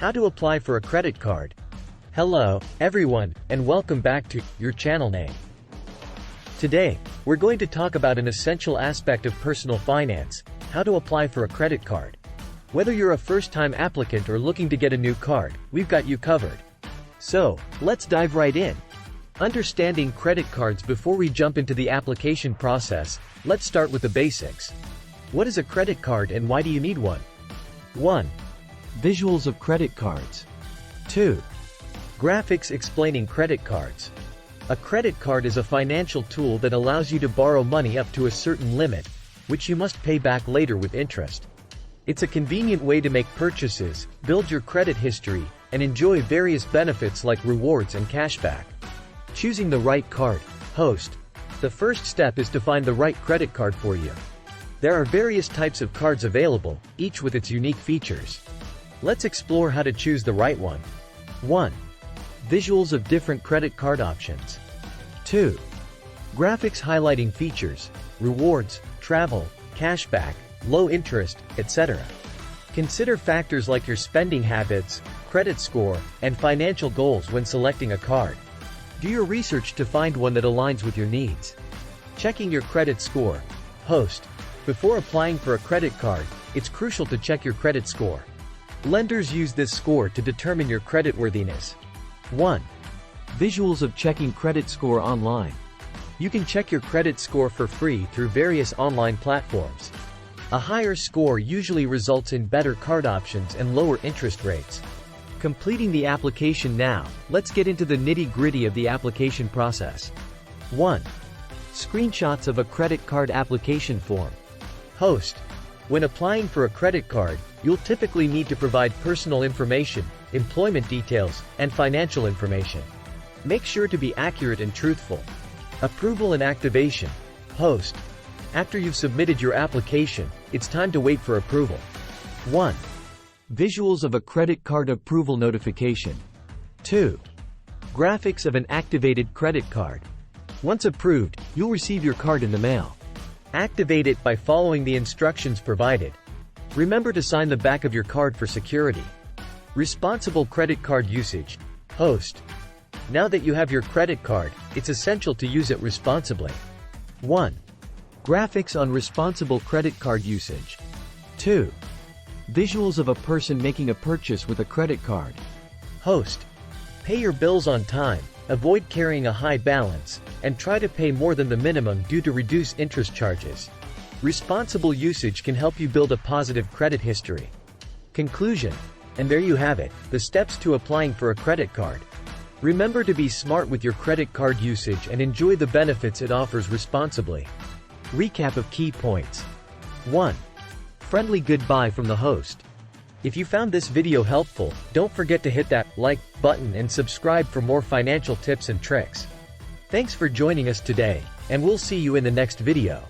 How to apply for a credit card. Hello, everyone, and welcome back to your channel name. Today, we're going to talk about an essential aspect of personal finance, how to apply for a credit card. Whether you're a first-time applicant or looking to get a new card, we've got you covered. So, let's dive right in. Understanding credit cards. Before we jump into the application process, let's start with the basics. What is a credit card and why do you need one? 1. Visuals of credit cards. 2. Graphics explaining credit cards. A credit card is a financial tool that allows you to borrow money up to a certain limit, which you must pay back later with interest. It's a convenient way to make purchases, build your credit history, and enjoy various benefits like rewards and cashback. Choosing the right card. Host. The first step is to find the right credit card for you. There are various types of cards available, each with its unique features. Let's explore how to choose the right one. 1. Visuals of different credit card options. 2. Graphics highlighting features, rewards, travel, cashback, low interest, etc. Consider factors like your spending habits, credit score, and financial goals when selecting a card. Do your research to find one that aligns with your needs. Checking your credit score. Host. Before applying for a credit card, it's crucial to check your credit score. Lenders use this score to determine your creditworthiness. 1. Visuals of checking credit score online. You can check your credit score for free through various online platforms. A higher score usually results in better card options and lower interest rates. Completing the application now, let's get into the nitty-gritty of the application process. 1. Screenshots of a credit card application form. Host. When applying for a credit card, you'll typically need to provide personal information, employment details, and financial information. Make sure to be accurate and truthful. Approval and activation. Host. After you've submitted your application, it's time to wait for approval. 1. Visuals of a credit card approval notification. 2. Graphics of an activated credit card. Once approved, you'll receive your card in the mail. Activate it by following the instructions provided. Remember to sign the back of your card for security. Responsible credit card usage. Host. Now that you have your credit card, it's essential to use it responsibly. 1. Graphics on responsible credit card usage. 2. Visuals of a person making a purchase with a credit card. Host. Pay your bills on time, avoid carrying a high balance, and try to pay more than the minimum due to reduced interest charges. Responsible usage can help you build a positive credit history. Conclusion. And there you have it, the steps to applying for a credit card. Remember to be smart with your credit card usage and enjoy the benefits it offers responsibly. Recap of key points. 1. Friendly goodbye from the host. If you found this video helpful, don't forget to hit that like button and subscribe for more financial tips and tricks. Thanks for joining us today, and we'll see you in the next video.